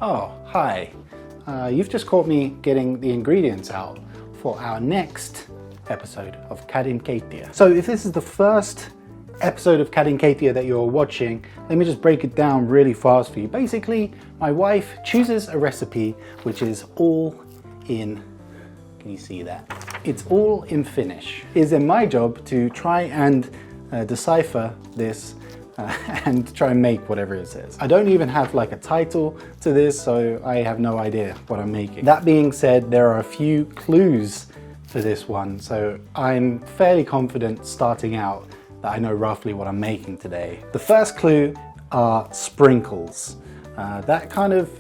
Oh, hi. You've just caught me getting the ingredients out for our next episode of Cadin Keittiö. So if this is the first episode of Cadin Keittiö that you're watching, let me just break it down really fast for you. Basically, my wife chooses a recipe which is all in, can you see that? It's all in Finnish. It's then my job to try and decipher this and try and make whatever it says. I don't even have like a title to this, so I have no idea what I'm making. That being said, there are a few clues for this one, so I'm fairly confident starting out that I know roughly what I'm making today. The first clue are sprinkles. That kind of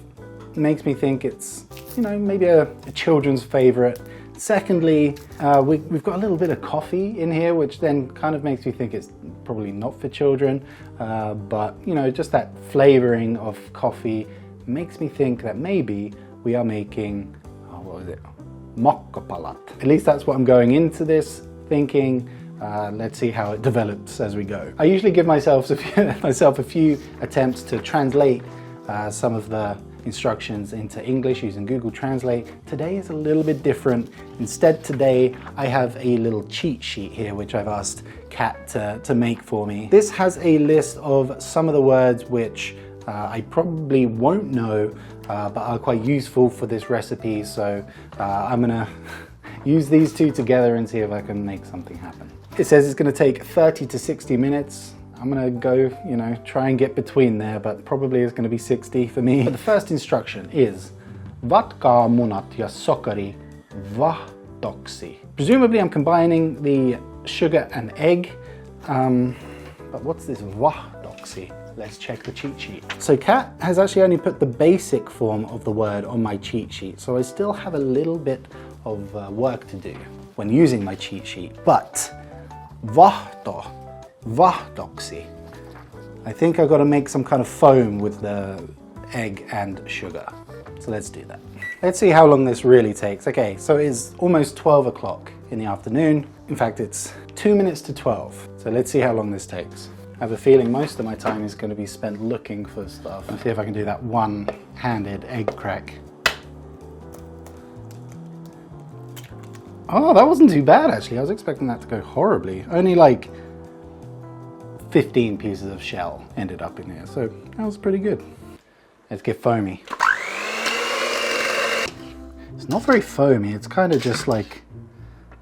makes me think it's, you know, maybe a children's favorite. Secondly, we've got a little bit of coffee in here, which then kind of makes me think it's probably not for children, but you know, just that flavoring of coffee makes me think that maybe we are making, what was it? Mokkapalat. At least that's what I'm going into this thinking. Let's see how it develops as we go. I usually give myself a few attempts to translate some of the instructions into English using Google Translate. Today is a little bit different. Instead today I have a little cheat sheet here which I've asked Kat to make for me. This has a list of some of the words which I probably won't know but are quite useful for this recipe, so I'm gonna use these two together and see if I can make something happen. It says it's gonna take 30 to 60 minutes. I'm gonna go, you know, try and get between there, but probably it's gonna be 60 for me. But the first instruction is vatkaa munat ja sokeri vahtoksi. Presumably I'm combining the sugar and egg, but what's this vahtoksi? Let's check the cheat sheet. So Kat has actually only put the basic form of the word on my cheat sheet, so I still have a little bit of work to do when using my cheat sheet. But vahtoksi. I think I've got to make some kind of foam with the egg and sugar. So let's do that. Let's see how long this really takes. Okay, so it's almost 12 o'clock in the afternoon. In fact, it's 2 minutes to 12. So let's see how long this takes. I have a feeling most of my time is going to be spent looking for stuff. Let's see if I can do that one-handed egg crack. Oh, that wasn't too bad actually. I was expecting that to go horribly. Only like 15 pieces of shell ended up in here, so that was pretty good. Let's get foamy. It's not very foamy, it's kind of just like,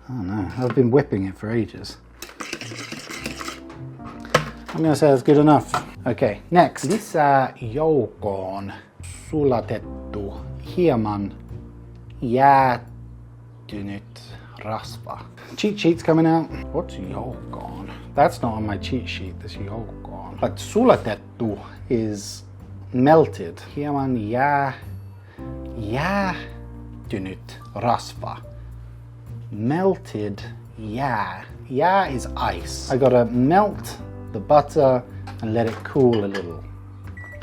I don't know, I've been whipping it for ages. I'm gonna say that's good enough. Okay, next. Lisää joukkoon sulatettu, hieman jäätynyt rasva. Cheat sheet's coming out. What's joukkoon? That's not on my cheat sheet, this joukkoon. But sulatettu is melted. Hieman jäätynyt rasva. Melted jää. Jää is ice. I gotta melt the butter and let it cool a little.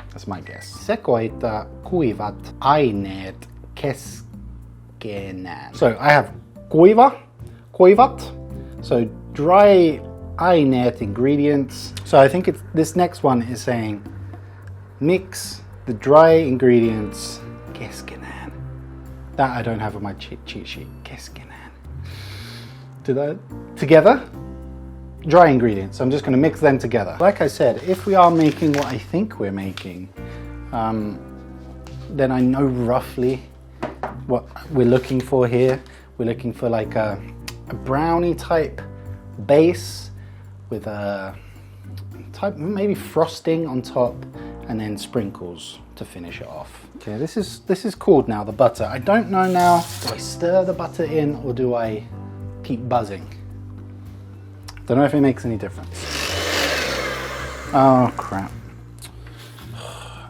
That's my guess. Sekoita kuivat aineet keskenään. So I have kuivat. So dry aineet, ingredients. So I think this next one is saying mix the dry ingredients keskenään. That I don't have on my cheat sheet. Keskenään. Together? Dry ingredients. I'm just going to mix them together. Like I said, if we are making what I think we're making, then I know roughly what we're looking for here. We're looking for like a brownie type base with a type, maybe frosting on top and then sprinkles to finish it off. Okay, this is cooled now, the butter. I don't know now, do I stir the butter in or do I keep buzzing? Don't know if it makes any difference. Oh crap.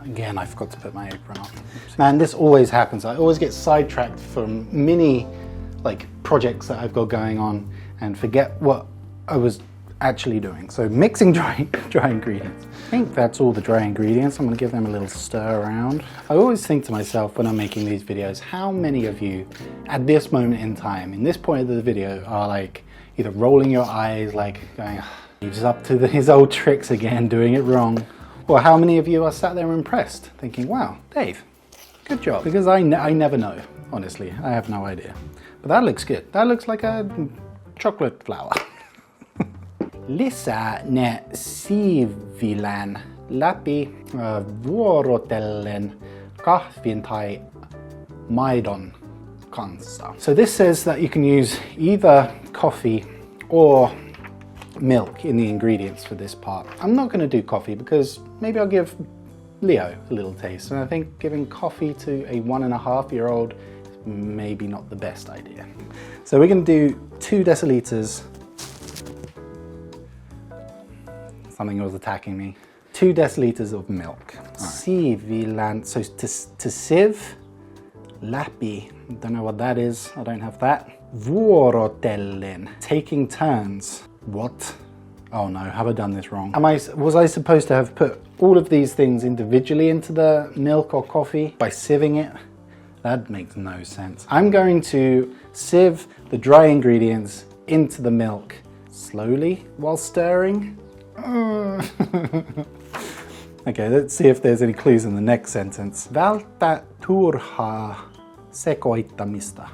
Again, I forgot to put my apron on. Man, this always happens. I always get sidetracked from mini like projects that I've got going on and forget what I was actually doing. So mixing dry ingredients. I think that's all the dry ingredients. I'm gonna give them a little stir around. I always think to myself when I'm making these videos, how many of you at this moment in time, in this point of the video, are like either rolling your eyes, like going, he's up to his old tricks again, doing it wrong. Or how many of you are sat there impressed, thinking, wow, Dave, Good job. Because I never know, honestly. I have no idea. But that looks good. That looks like a chocolate flower. Lisää ne siivilän läpi vuorotellen kahvin tai maidon kanssa. So this says that you can use either coffee or milk in the ingredients for this part. I'm not going to do coffee because maybe I'll give Leo a little taste, and I think giving coffee to a 1.5-year-old is maybe not the best idea. So we're going to do 2 deciliters. Something was attacking me. 2 deciliters of milk. Siivilän, so to sieve, läpi, don't know what that is, I don't have that. Vuorotellen, taking turns. What? Oh no, have I done this wrong? Was I supposed to have put all of these things individually into the milk or coffee by sieving it? That makes no sense. I'm going to sieve the dry ingredients into the milk slowly while stirring. Okay, let's see if there's any clues in the next sentence. Vältä turhaa sekoittamista.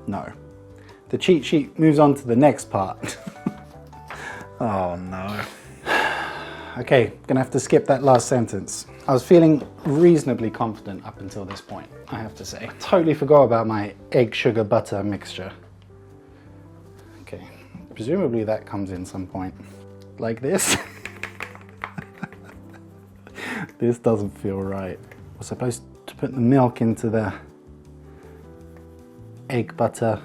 No. The cheat sheet moves on to the next part. Oh no. Okay, gonna have to skip that last sentence. I was feeling reasonably confident up until this point, I have to say. I totally forgot about my egg, sugar, butter mixture. Okay, presumably that comes in some point. Like this. This doesn't feel right. We're supposed to put the milk into the egg, butter,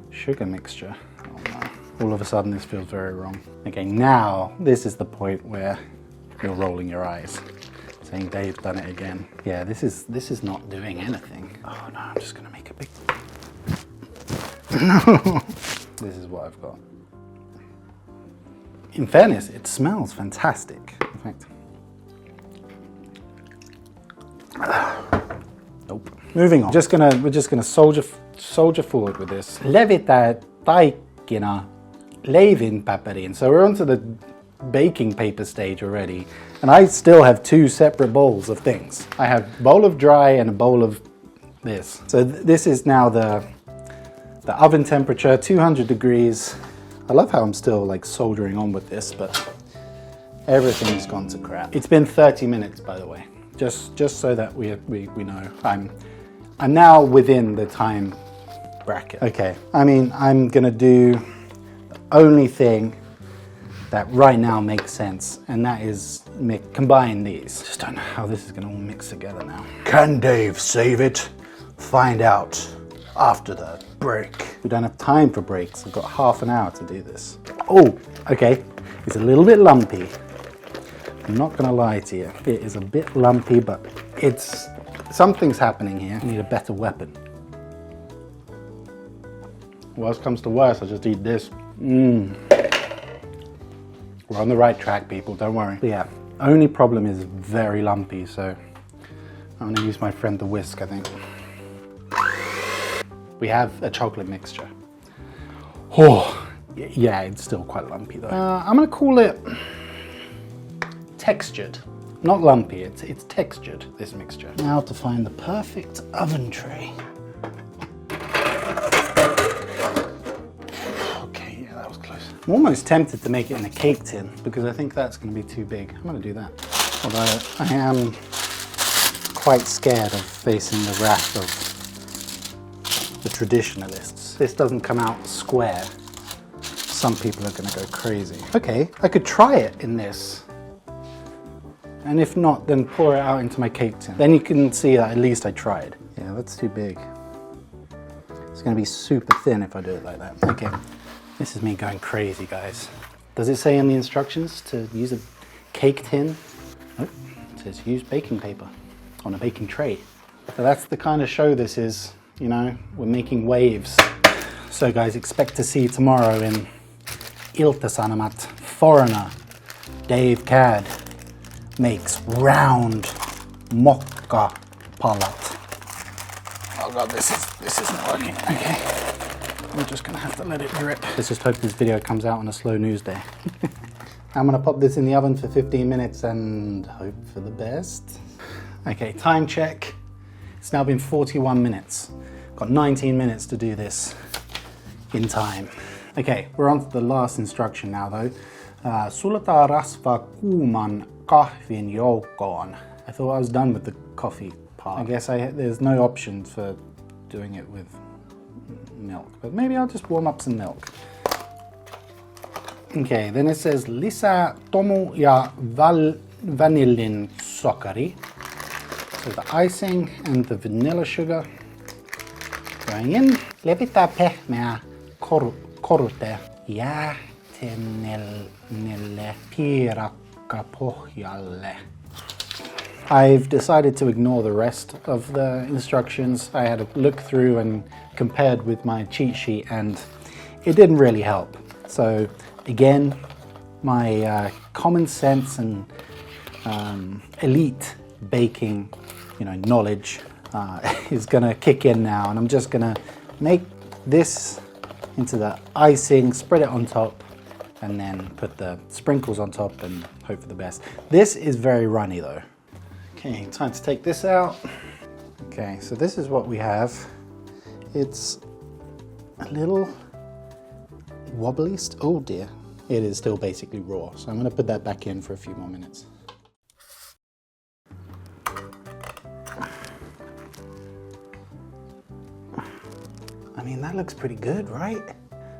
sugar mixture. Oh no. All of a sudden this feels very wrong. Okay, now this is the point where you're rolling your eyes, saying Dave's done it again. Yeah, this is not doing anything. Oh no, I'm just gonna make a big... No! This is what I've got. In fairness, it smells fantastic. In fact, nope. Moving on. We're just gonna soldier forward with this. Levitä taikkina leivinpaperiin. So we're onto the baking paper stage already, and I still have 2 separate bowls of things. I have a bowl of dry and a bowl of this. So this is now the oven temperature, 200 degrees. I love how I'm still like soldering on with this, but everything's gone to crap. It's been 30 minutes, by the way, just so that we know. I'm now within the time bracket. Okay, I mean, I'm gonna do the only thing that right now makes sense, and that is combine these. Just don't know how this is gonna all mix together now. Can Dave save it? Find out after the break. We don't have time for breaks. I've got half an hour to do this. Oh, okay, it's a little bit lumpy. I'm not gonna lie to you. It is a bit lumpy, but something's happening here. I need a better weapon. Worst comes to worst, I'll just eat this. We're on the right track, people, don't worry. But yeah, only problem is very lumpy, so I'm gonna use my friend the whisk, I think. We have a chocolate mixture. Oh, yeah, it's still quite lumpy though. I'm gonna call it textured. Not lumpy, it's textured, this mixture. Now to find the perfect oven tray. Okay, yeah, that was close. I'm almost tempted to make it in a cake tin because I think that's gonna be too big. I'm gonna do that. Although I am quite scared of facing the wrath of the traditionalists. This doesn't come out square. Some people are gonna go crazy. Okay, I could try it in this. And if not, then pour it out into my cake tin. Then you can see that at least I tried. Yeah, that's too big. It's gonna be super thin if I do it like that. Okay, this is me going crazy, guys. Does it say in the instructions to use a cake tin? Nope, it says use baking paper on a baking tray. So that's the kind of show this is, you know, we're making waves. So guys, expect to see tomorrow in Ilta-Sanomat, foreigner Dave Cad makes round Mokkapalat. Oh god, this isn't working. Okay, we're just gonna have to let it drip. Let's just hope this video comes out on a slow news day. I'm gonna pop this in the oven for 15 minutes and hope for the best. Okay, time check. It's now been 41 minutes. Got 19 minutes to do this in time. Okay, we're on to the last instruction now though. Sulata rasva kuuman kahvin joukkoon. I thought I was done with the coffee part. I guess there's no option for doing it with milk, but maybe I'll just warm up some milk. Okay, then it says lisää tomu ja vanillin sokkari. So the icing and the vanilla sugar going in. Levitää pehmeä korute jäätelölle piirakkapohjalle. I've decided to ignore the rest of the instructions. I had a look through and compared with my cheat sheet and it didn't really help. So again, my common sense and elite baking, knowledge is gonna kick in now, and I'm just gonna make this into the icing, spread it on top, and then put the sprinkles on top and hope for the best. This is very runny though. Okay, time to take this out. Okay, so this is what we have. It's a little wobbly. Oh dear. It is still basically raw, so I'm going to put that back in for a few more minutes. I mean, that looks pretty good, right?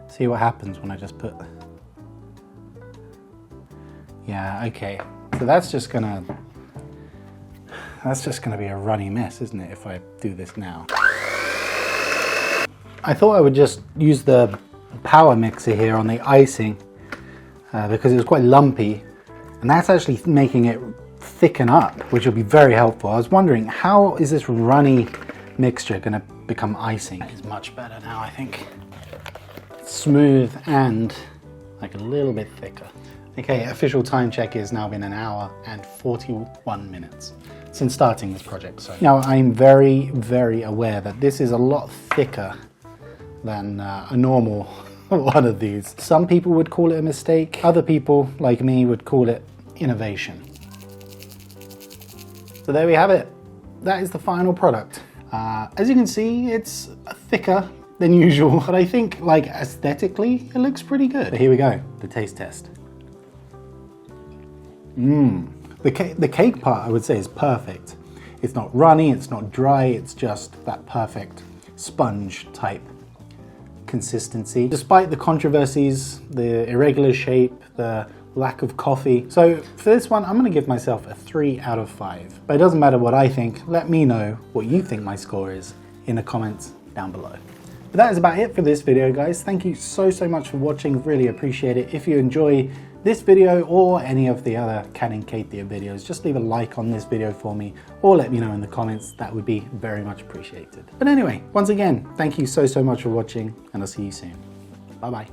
See what happens when I just put... Yeah, okay. So that's just gonna be a runny mess, isn't it, if I do this now? I thought I would just use the power mixer here on the icing because it was quite lumpy, and that's actually making it thicken up, which will be very helpful. I was wondering, how is this runny mixture going to become icing? It's much better now, I think. Smooth and like a little bit thicker. Okay, official time check is now been 1 hour and 41 minutes since starting this project. So now I'm very, very aware that this is a lot thicker than a normal one of these. Some people would call it a mistake. Other people, like me, would call it innovation. So there we have it. That is the final product. As you can see, it's thicker than usual, but I think like aesthetically, it looks pretty good. But here we go, the taste test. The cake part, I would say, is perfect. It's not runny, it's not dry, it's just that perfect sponge type consistency. Despite the controversies, the irregular shape, the lack of coffee. So for this one, I'm gonna give myself a 3 out of 5. But it doesn't matter what I think, let me know what you think my score is in the comments down below. But that is about it for this video, guys. Thank you so much for watching, really appreciate it. If you enjoy this video or any of the other Cadin Keittiö videos, just leave a like on this video for me or let me know in the comments. That would be very much appreciated. But anyway, once again, thank you so much for watching, and I'll see you soon. Bye bye.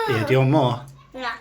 Yeah, do you want more? Yeah.